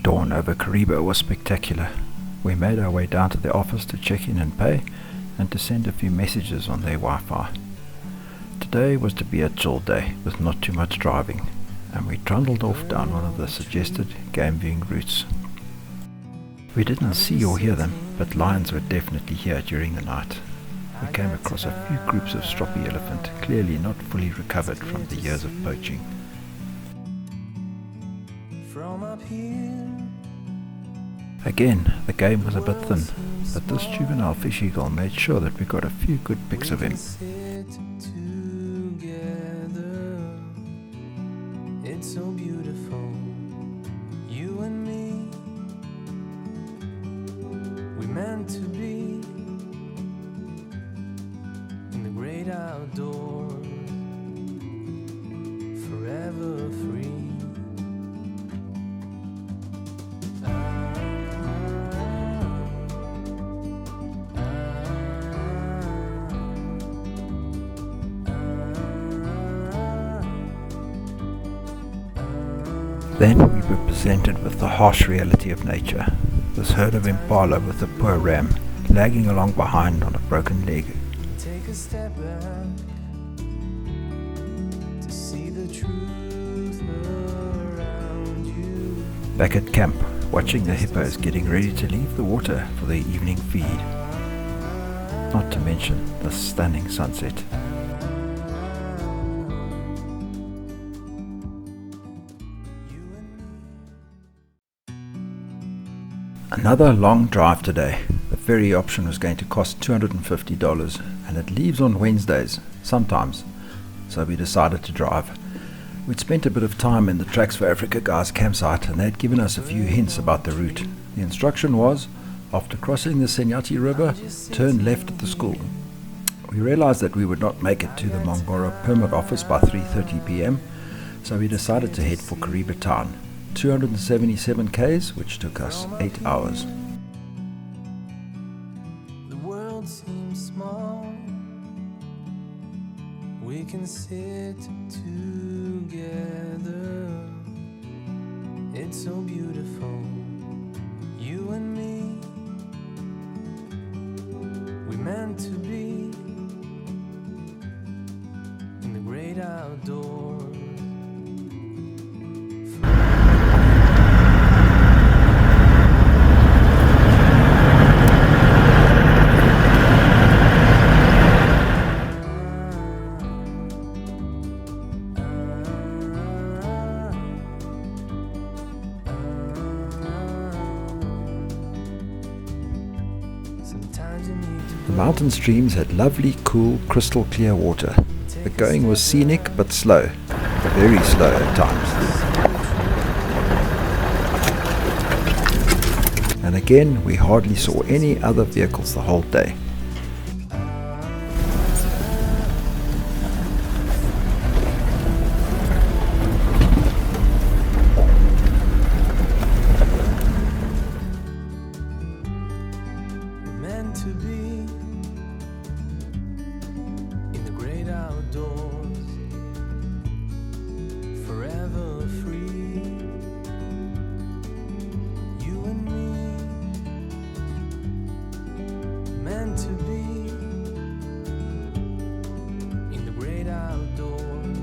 Dawn over Kariba was spectacular. We made our way down to the office to check in and pay, and to send a few messages on their Wi-Fi. Today was to be a chill day with not too much driving, and we trundled off down one of the suggested game viewing routes. We didn't see or hear them, but lions were definitely here during the night. We came across a few groups of stroppy elephant, clearly not fully recovered from the years of poaching. Again, the game was a bit thin, but this juvenile fish eagle made sure that we got a few good pics of him. It's so beautiful, you and me. We meant to be in the great outdoors, forever free. Then we were presented with the harsh reality of nature. This herd of impala with a poor ram lagging along behind on a broken leg. Take a step back to see the truth around you. Back at camp, watching the hippos getting ready to leave the water for their evening feed. Not to mention the stunning sunset. Another long drive today. The ferry option was going to cost $250 and it leaves on Wednesdays, sometimes, so we decided to drive. We'd spent a bit of time in the Tracks for Africa guys campsite and they'd given us a few hints about the route. The instruction was, after crossing the Senyati River, turn left at the school. We realized that we would not make it to the Mongoro permit office by 3:30 p.m, so we decided to head for Kariba town. 277 k's, which took us 8 hours. The world seems small. We can sit together. It's so beautiful, you and me. We meant to be in the great outdoors. The mountain streams had lovely, cool, crystal clear water. The going was scenic but slow, very slow at times. And again, we hardly saw any other vehicles the whole day. Meant to be in the great outdoors, forever free, you and me. Meant to be in the great outdoors.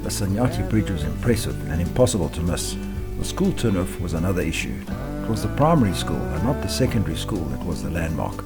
The Senyati Bridge was impressive and impossible to miss. The school turn-off was another issue. It was the primary school and not the secondary school that was the landmark.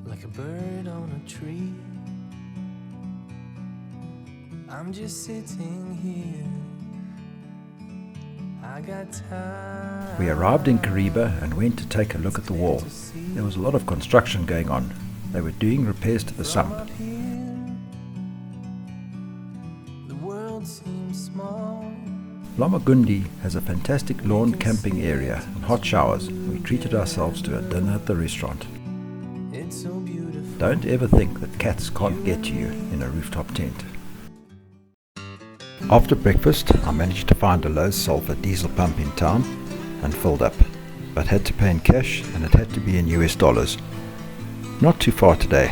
Like a bird on a tree, I'm just sitting here. I got time. We arrived in Kariba and went to take a look at the wall. There was a lot of construction going on. They were doing repairs to the sump. The world seems small. Lamagundi has a fantastic lawn camping area and hot showers. We treated ourselves to a dinner at the restaurant. It's night so beautiful. Don't ever think that cats can't get to you in a rooftop tent. After breakfast, I managed to find a low sulfur diesel pump in town and filled up, but had to pay in cash and it had to be in US dollars. Not too far today,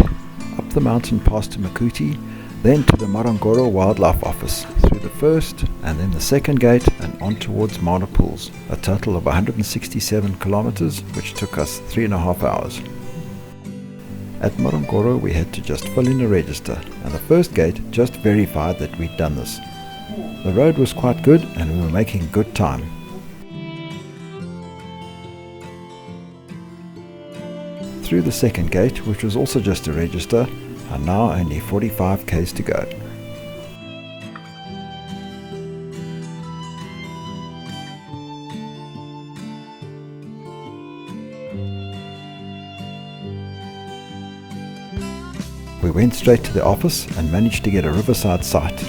up the mountain past Makuti, then to the Marangoro Wildlife Office, through the first and then the second gate and on towards Mana Pools, a total of 167 kilometers, which took us 3.5 hours. At Marangoro we had to just fill in a register, and the first gate just verified that we'd done this. The road was quite good and we were making good time. Through the second gate, which was also just a register, and now only 45 k's to go. We went straight to the office and managed to get a riverside site,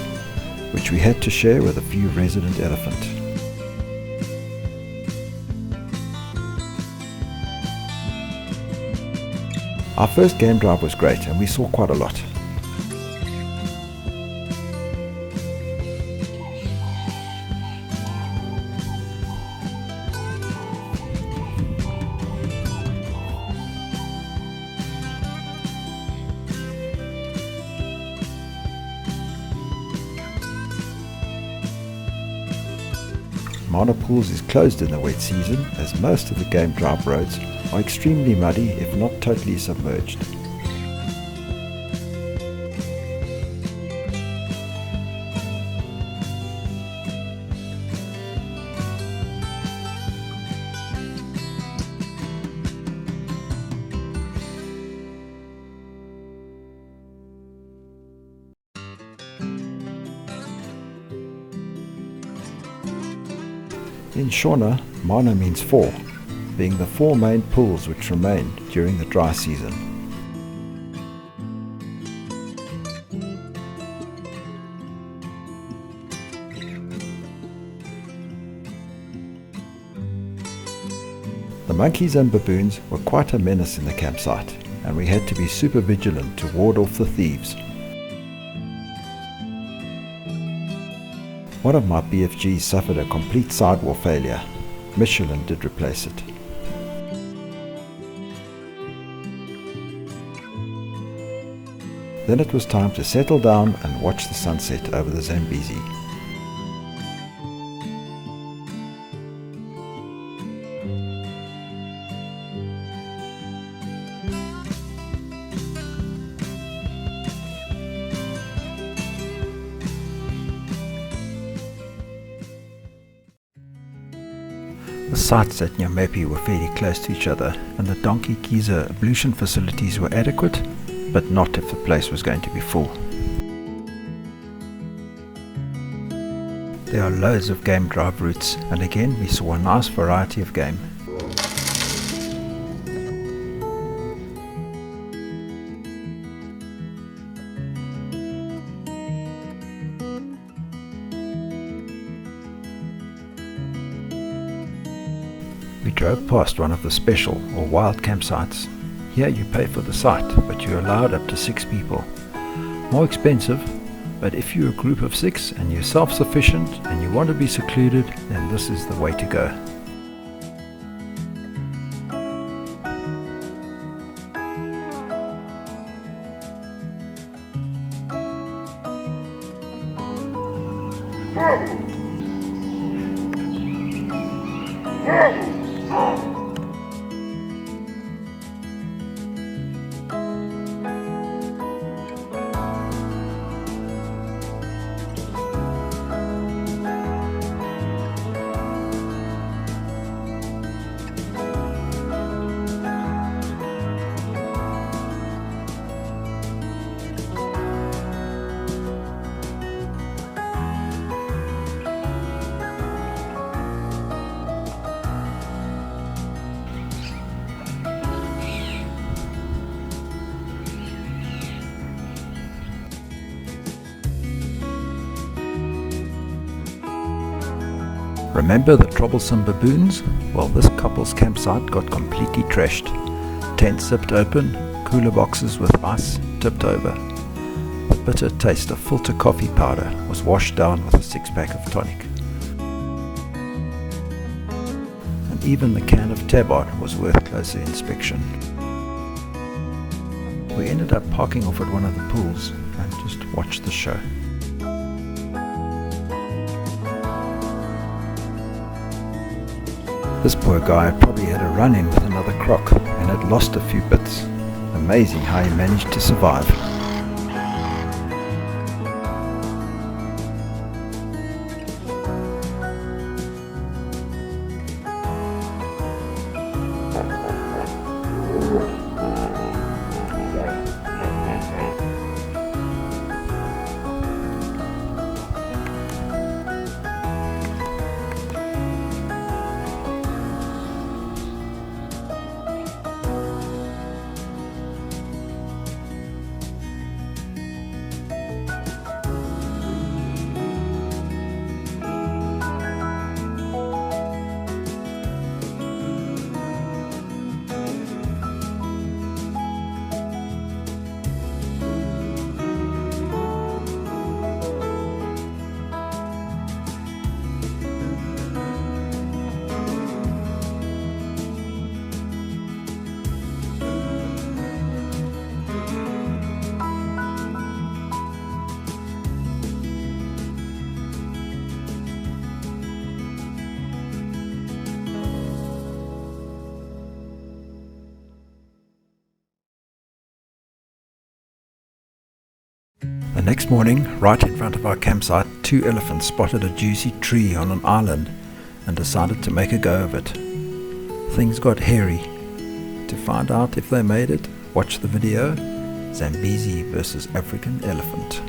which we had to share with a few resident elephant. Our first game drive was great and we saw quite a lot. Mana Pools is closed in the wet season as most of the game drive roads are extremely muddy if not totally submerged. In Shona, Mana means four, being the four main pools which remain during the dry season. The monkeys and baboons were quite a menace in the campsite, and we had to be super vigilant to ward off the thieves. One of my BFGs suffered a complete sidewall failure. Michelin did replace it. Then it was time to settle down and watch the sunset over the Zambezi. The sites at Nyamepi were fairly close to each other, and the Donkey Kiza ablution facilities were adequate, but not if the place was going to be full. There are loads of game drive routes, and again we saw a nice variety of game. We drove past one of the special or wild campsites. Here you pay for the site, but you're allowed up to 6 people. More expensive, but if you're a group of 6 and you're self-sufficient and you want to be secluded, then this is the way to go. Remember the troublesome baboons? Well, this couple's campsite got completely trashed. Tent zipped open, cooler boxes with ice tipped over. The bitter taste of filter coffee powder was washed down with a 6-pack of tonic. And even the can of tabard was worth closer inspection. We ended up parking off at one of the pools and just watched the show. This poor guy probably had a run-in with another croc and had lost a few bits. Amazing how he managed to survive. The next morning, right in front of our campsite, 2 elephants spotted a juicy tree on an island and decided to make a go of it. Things got hairy. To find out if they made it, watch the video, Zambezi versus African elephant.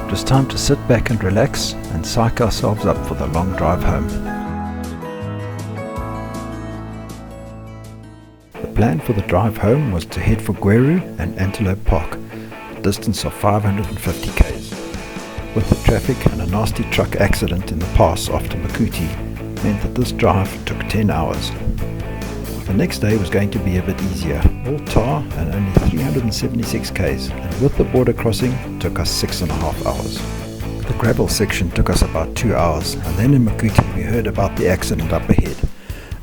It was time to sit back and relax and psych ourselves up for the long drive home. The plan for the drive home was to head for Gweru and Antelope Park, a distance of 550 km. With the traffic and a nasty truck accident in the pass after Makuti meant that this drive took 10 hours. The next day was going to be a bit easier, all tar and only 376 km, and with the border crossing took us 6.5 hours. The gravel section took us about 2 hours, and then in Makuti we heard about the accident up ahead.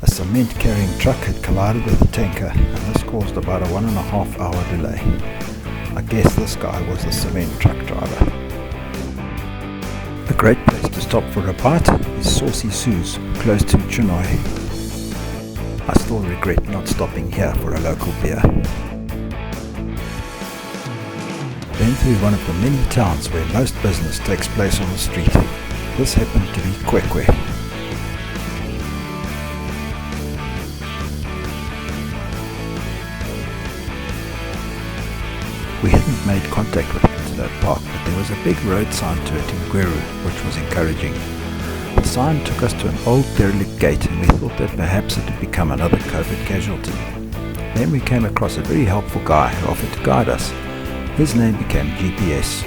A cement carrying truck had collided with a tanker, and this caused about a 1.5 hour delay. I guess this guy was the cement truck driver. A great place to stop for a bite is Saucy Sue's, close to Chinoy. I still regret not stopping here for a local beer. Then through one of the many towns where most business takes place on the street. This happened to be Kwekwe. We hadn't made contact with Antelope Park, but there was a big road sign to it in Gweru, which was encouraging. The sign took us to an old derelict gate, and we thought that perhaps it had become another COVID casualty. Then we came across a very helpful guy who offered to guide us. His name became GPS.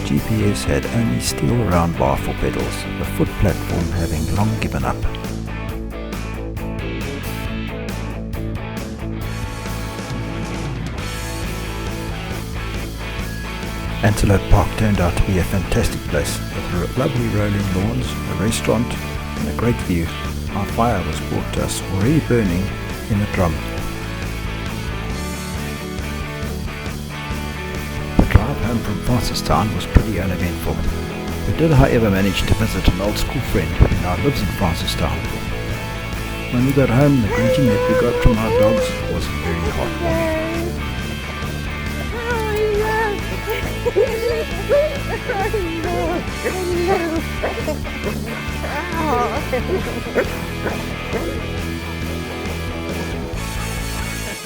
GPS had only steel round bar for pedals, the foot platform having long given up. Antelope Park turned out to be a fantastic place, with lovely rolling lawns, a restaurant, and a great view. Our fire was brought to us already burning in a drum. home from Francistown was pretty uneventful. We did however manage to visit an old school friend who now lives in Francistown. When we got home, the greeting that we got from our dogs was very heartwarming.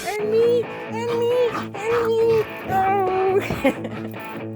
And me. Oh.